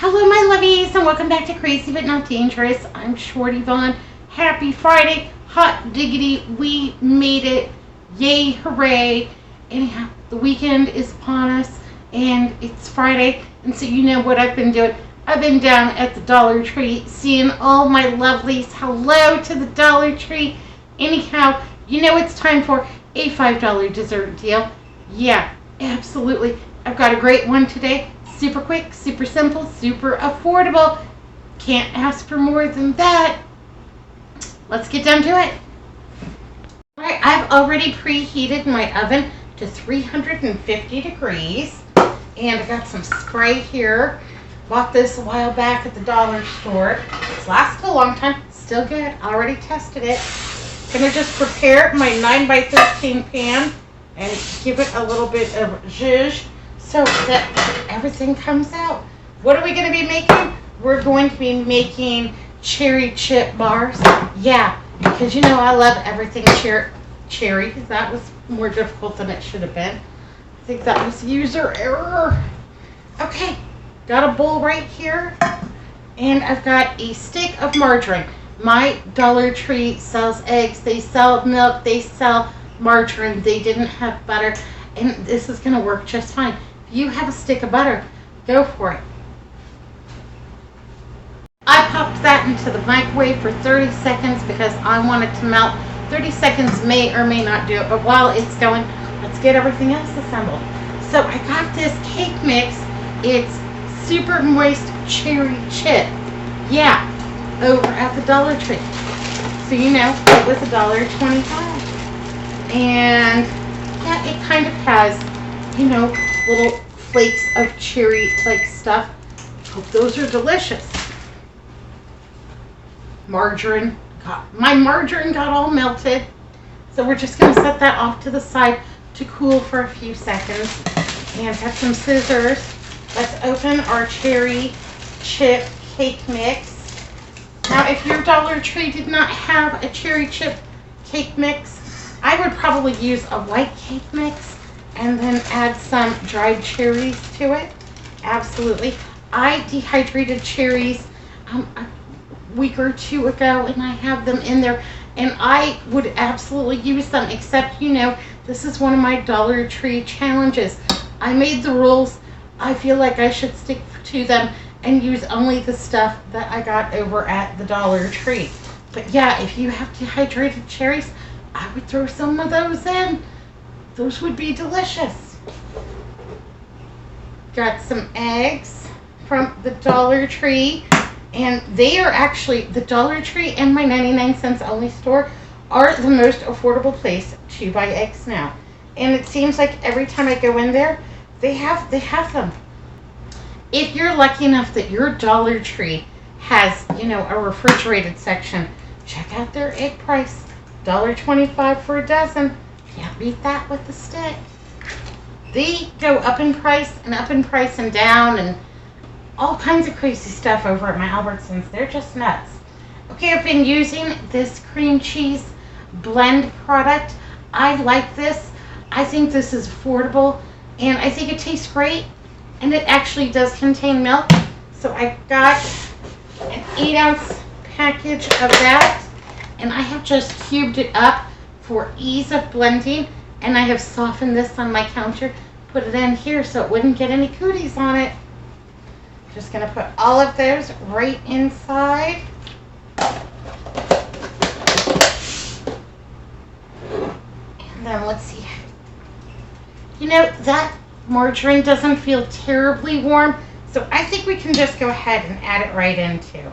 Hello my lovies and welcome back to Crazy But Not Dangerous. I'm Shorty Vaughn. Happy Friday. Hot diggity. We made it. Yay, hooray. Anyhow, the weekend is upon us and it's Friday, and so you know what I've been doing. I've been down at the Dollar Tree seeing all my lovelies. Hello to the Dollar Tree. Anyhow, you know it's time for a $5 dessert deal. Yeah, absolutely. I've got a great one today. Super quick, super simple, super affordable. Can't ask for more than that. Let's get down to it. Alright, I've already preheated my oven to 350 degrees. And I got some spray here. Bought this a while back at the dollar store. It's lasted a long time. Still good. Already tested it. Gonna just prepare my 9x13 pan and give it a little bit of zhuzh so that everything comes out. What are we going to be making? We're going to be making cherry chip bars. Yeah, because you know I love everything cherry. That was more difficult than it should have been. I think that was user error. Okay, got a bowl right here, and I've got a stick of margarine. My Dollar Tree sells eggs, they sell milk, they sell margarine. They didn't have butter, and this is going to work just fine. If you have a stick of butter, go for it. I popped that into the microwave for 30 seconds because I want it to melt. 30 seconds may or may not do it, but while it's going, let's get everything else assembled. So I got this cake mix. It's super moist cherry chip. Yeah, over at the Dollar Tree. So you know, it was $1.25. And yeah, it kind of has, you know, little flakes of cherry like stuff. Hope those are delicious. My margarine got all melted. So we're just going to set that off to the side to cool for a few seconds. And got some scissors. Let's open our cherry chip cake mix. Now, if your Dollar Tree did not have a cherry chip cake mix, I would probably use a white cake mix and then add some dried cherries to it. Absolutely. I dehydrated cherries a week or two ago, and I have them in there, and I would absolutely use them, except, you know, this is one of my Dollar Tree challenges. I made the rules. I feel like I should stick to them and use only the stuff that I got over at the Dollar Tree. But yeah, if you have dehydrated cherries, I would throw some of those in. Those would be delicious. Got some eggs from the Dollar Tree. And they are actually, the Dollar Tree and my 99 cents only store are the most affordable place to buy eggs now. And it seems like every time I go in there, they have them. If you're lucky enough that your Dollar Tree has, you know, a refrigerated section, check out their egg price. $1.25 for a dozen. Can't beat that with the stick. They go up in price and down and all kinds of crazy stuff over at my Albertsons. They're just nuts. Okay, I've been using this cream cheese blend product. I like this. I think this is affordable and I think it tastes great, and it actually does contain milk. So I got an 8-ounce package of that. And I have just cubed it up for ease of blending. And I have softened this on my counter. Put it in here so it wouldn't get any cooties on it. Just going to put all of those right inside. And then let's see. You know, that margarine doesn't feel terribly warm. So I think we can just go ahead and add it right in too.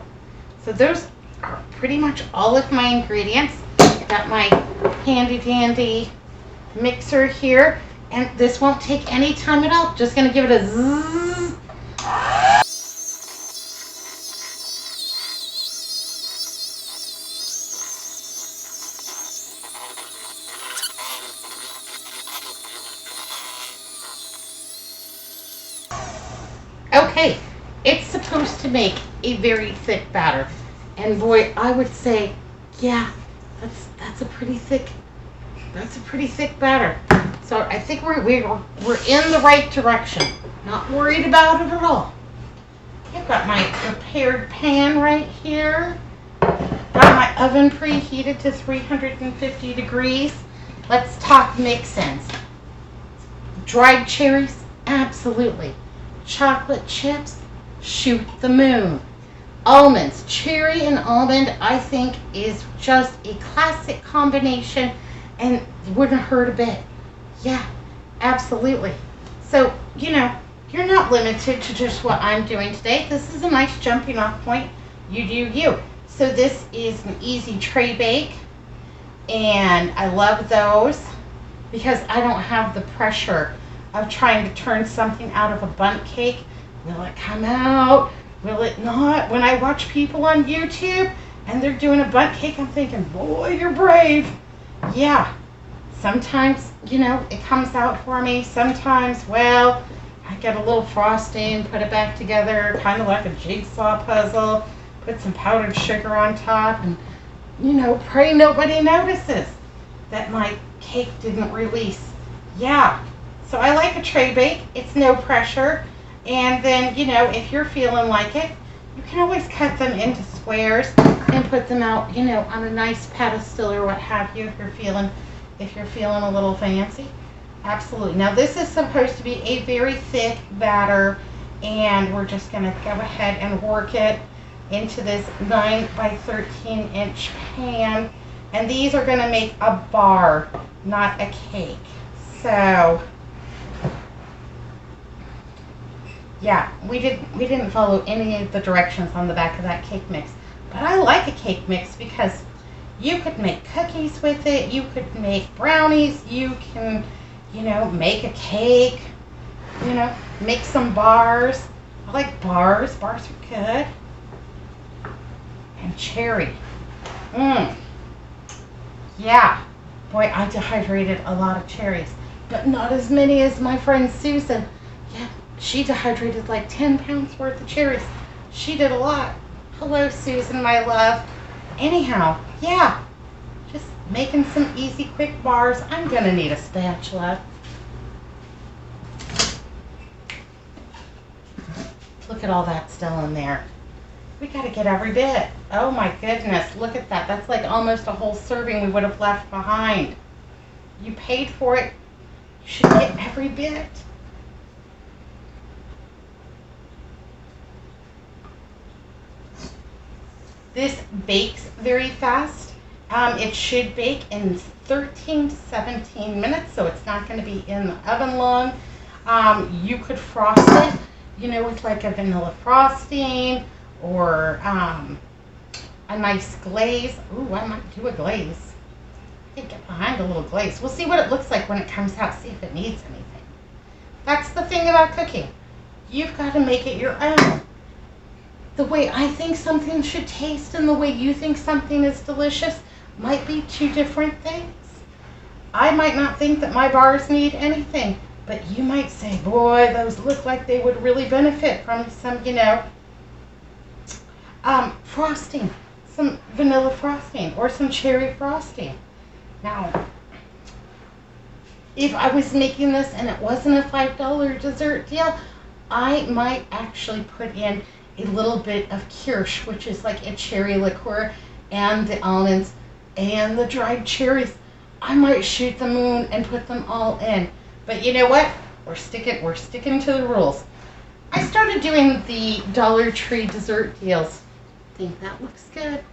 So those are pretty much all of my ingredients. Got my handy dandy mixer here, and this won't take any time at all. Just gonna give it a zzz. Okay, it's supposed to make a very thick batter. And boy, I would say, yeah, that's a pretty thick batter. So I think we're in the right direction. Not worried about it at all. Okay, got my prepared pan right here. Got my oven preheated to 350 degrees. Let's talk mix-ins. Dried cherries? Absolutely. Chocolate chips? Shoot the moon. Almonds. Cherry and almond, I think, is just a classic combination and wouldn't hurt a bit. Yeah, absolutely. So, you're not limited to just what I'm doing today. This is a nice jumping off point. You do you. So this is an easy tray bake, and I love those because I don't have the pressure of trying to turn something out of a bundt cake. Will it come out? Will it not? When I watch people on YouTube and they're doing a bundt cake, I'm thinking, boy, you're brave. Yeah. Sometimes, it comes out for me. Sometimes, well, I get a little frosting, put it back together, kind of like a jigsaw puzzle, put some powdered sugar on top, and, pray nobody notices that my cake didn't release. Yeah. So I like a tray bake. It's no pressure. And then, if you're feeling like it, you can always cut them into squares and put them out, on a nice pedestal or what have you if you're feeling a little fancy. Absolutely. Now this is supposed to be a very thick batter, and we're just going to go ahead and work it into this 9 by 13 inch pan. And these are going to make a bar, not a cake. So yeah, we didn't follow any of the directions on the back of that cake mix. But I like a cake mix because you could make cookies with it, you could make brownies, you can, make a cake, make some bars. I like bars. Bars are good. And cherry. Yeah. Boy, I dehydrated a lot of cherries, but not as many as my friend Susan. Yeah. She dehydrated like 10 pounds worth of cherries. She did a lot. Hello, Susan, my love. Anyhow, yeah, just making some easy, quick bars. I'm going to need a spatula. Look at all that still in there. We got to get every bit. Oh, my goodness. Look at that. That's like almost a whole serving we would have left behind. You paid for it. You should get every bit. This bakes very fast. It should bake in 13 to 17 minutes, so it's not going to be in the oven long. You could frost it, with like a vanilla frosting or a nice glaze. Ooh, I might do a glaze. I can get behind a little glaze. We'll see what it looks like when it comes out, see if it needs anything. That's the thing about cooking. You've got to make it your own. The way I think something should taste and the way you think something is delicious might be two different things. I might not think that my bars need anything, but you might say, boy, those look like they would really benefit from some, frosting, some vanilla frosting or some cherry frosting. Now, if I was making this and it wasn't a $5 dessert deal, I might actually put in a little bit of kirsch, which is like a cherry liqueur, and the almonds and the dried cherries. I might shoot the moon and put them all in. But you know what? We're sticking to the rules. I started doing the Dollar Tree dessert deals. I think that looks good.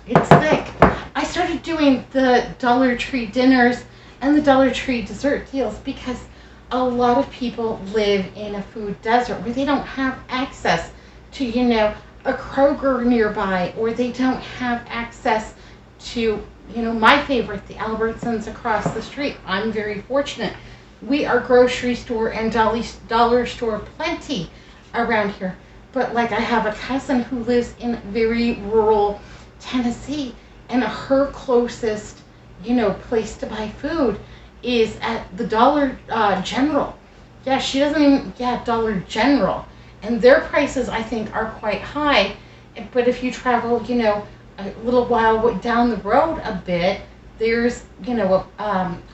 It's thick. I started doing the Dollar Tree dinners and the Dollar Tree dessert deals because a lot of people live in a food desert where they don't have access to, a Kroger nearby, or they don't have access to, my favorite, the Albertsons across the street. I'm very fortunate. We are grocery store and dollar store plenty around here. But like I have a cousin who lives in very rural Tennessee, and her closest, place to buy food is at the Dollar General. Yeah, she doesn't even, Dollar General. And their prices, I think, are quite high. But if you travel, a little while down the road a bit, there's, a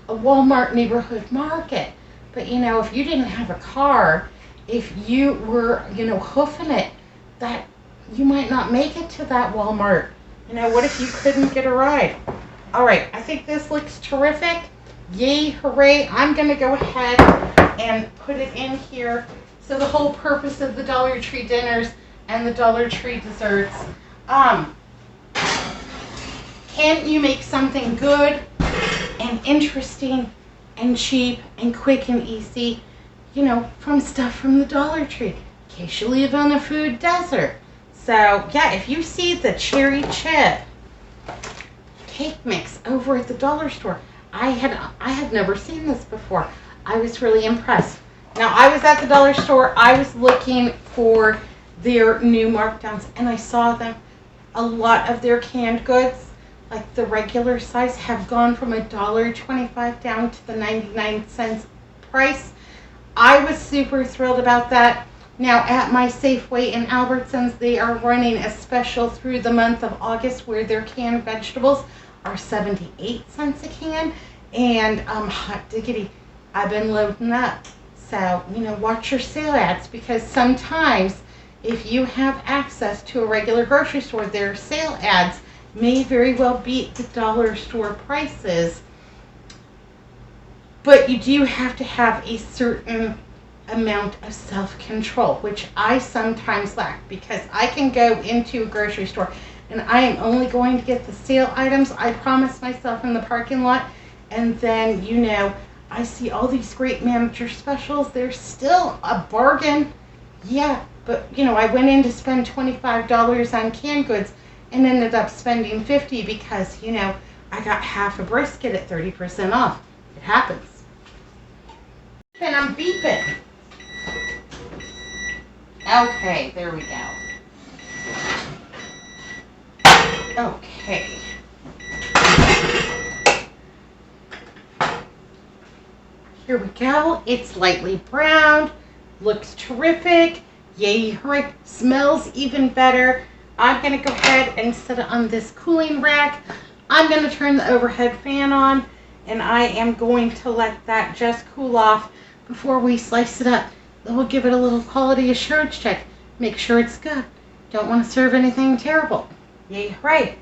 Walmart neighborhood market. But, if you didn't have a car if you were, hoofing it, that you might not make it to that Walmart. What if you couldn't get a ride? All right, I think this looks terrific. Yay, hooray. I'm going to go ahead and put it in here. So the whole purpose of the Dollar Tree dinners and the Dollar Tree desserts, can't you make something good and interesting and cheap and quick and easy, from stuff from the Dollar Tree, in case you live on a food desert. So, yeah, if you see the cherry chip cake mix over at the dollar store, I had never seen this before. I was really impressed. Now, I was at the dollar store. I was looking for their new markdowns, and I saw them. A lot of their canned goods, like the regular size, have gone from $1.25 down to the 99 cents price. I was super thrilled about that. Now, at my Safeway in Albertsons, they are running a special through the month of August where their canned vegetables are 78 cents a can. And hot diggity, I've been loading up. So, watch your sale ads, because sometimes if you have access to a regular grocery store, their sale ads may very well beat the dollar store prices. But you do have to have a certain amount of self-control, which I sometimes lack, because I can go into a grocery store and I am only going to get the sale items I promised myself in the parking lot, and then I see all these great manager specials. They're still a bargain, yeah, but I went in to spend $25 on canned goods and ended up spending $50 because I got half a brisket at 30% off. It happens. And I'm beeping. Okay, there we go. Okay. Here we go. It's lightly browned. Looks terrific. Yay, hooray. Smells even better. I'm going to go ahead and set it on this cooling rack. I'm going to turn the overhead fan on, and I am going to let that just cool off before we slice it up. Then we'll give it a little quality assurance check. Make sure it's good. Don't want to serve anything terrible. Yay, hooray.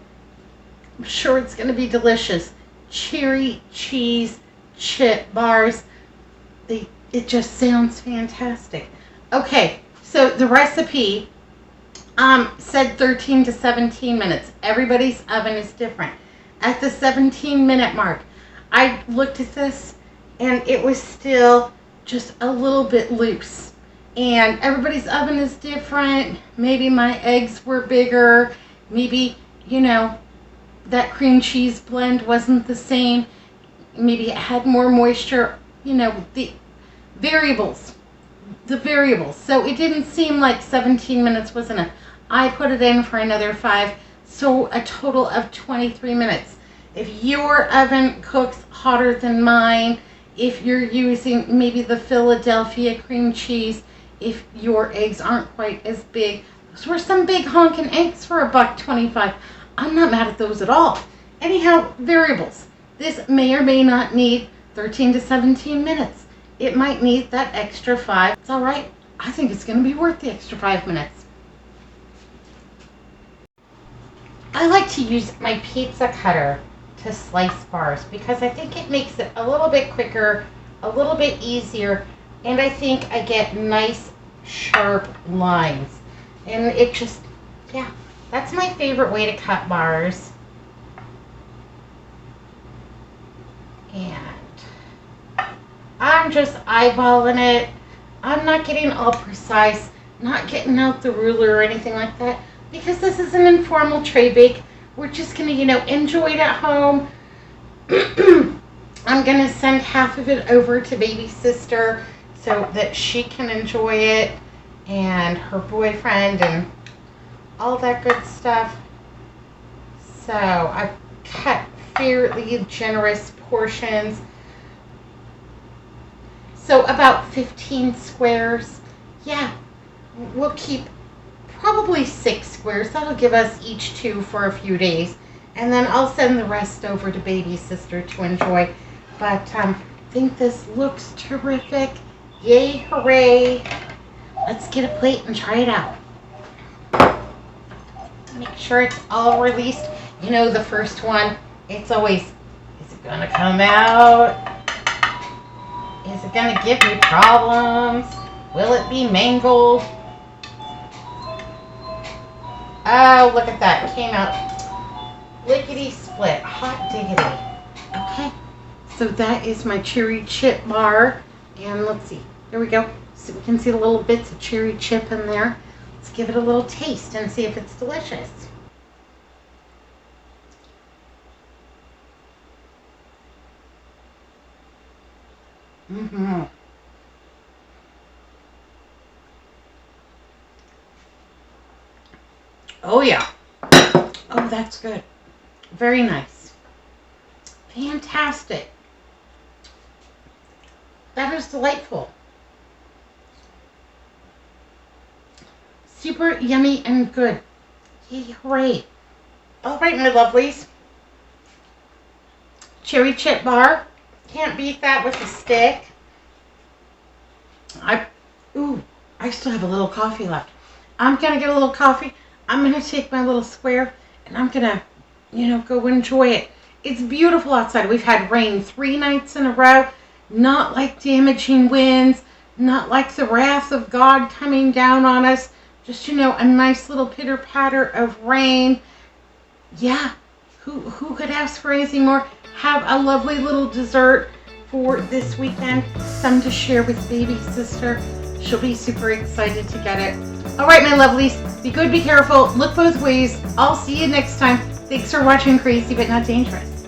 I'm sure it's going to be delicious. Cherry cheese chip bars. It just sounds fantastic. Okay, so the recipe said 13 to 17 minutes. Everybody's oven is different. At the 17-minute mark, I looked at this, and it was still just a little bit loose. And everybody's oven is different. Maybe my eggs were bigger. Maybe, that cream cheese blend wasn't the same. Maybe it had more moisture. The variables. So it didn't seem like 17 minutes was enough. I put it in for another 5, so a total of 23 minutes. If your oven cooks hotter than mine, if you're using maybe the Philadelphia cream cheese, if your eggs aren't quite as big, those were some big honking eggs for $1.25. I'm not mad at those at all. Anyhow, variables. This may or may not need 13 to 17 minutes. It might need that extra 5. It's all right. I think it's going to be worth the extra 5 minutes. I like to use my pizza cutter to slice bars because I think it makes it a little bit quicker, a little bit easier, and I think I get nice, sharp lines. And it just, that's my favorite way to cut bars. And I'm just eyeballing it. I'm not getting all precise, not getting out the ruler or anything like that, because this is an informal tray bake. We're just going to, enjoy it at home. I'm going to send half of it over to baby sister so that she can enjoy it, and her boyfriend and all that good stuff. So I've cut fairly generous portions. So about 15 squares. Yeah, we'll keep probably 6 squares. That'll give us each 2 for a few days. And then I'll send the rest over to baby sister to enjoy. But I think this looks terrific. Yay, hooray. let's get a plate and try it out. Make sure it's all released. You know, the first one, it's always, is it gonna come out? Is it gonna give me problems? Will it be mangled? Oh, look at that. It came out lickety split. Hot diggity. Okay. So that is my cherry chip bar. And let's see. There we go. So we can see the little bits of cherry chip in there. Let's give it a little taste and see if it's delicious. Mm-hmm. Oh, yeah. Oh, that's good. Very nice. Fantastic. That is delightful. Super yummy and good. Yay, hooray. All right, my lovelies. Cherry chip bar. Can't beat that with a stick. I still have a little coffee left. I'm going to get a little coffee. I'm going to take my little square and I'm going to, go enjoy it. It's beautiful outside. We've had rain 3 nights in a row. Not like damaging winds. Not like the wrath of God coming down on us. Just, a nice little pitter-patter of rain. Yeah. Who could ask for anything more? Have a lovely little dessert for this weekend. Some to share with baby sister. She'll be super excited to get it. All right, my lovelies. Be good, be careful. Look both ways. I'll see you next time. Thanks for watching Crazy But Not Dangerous.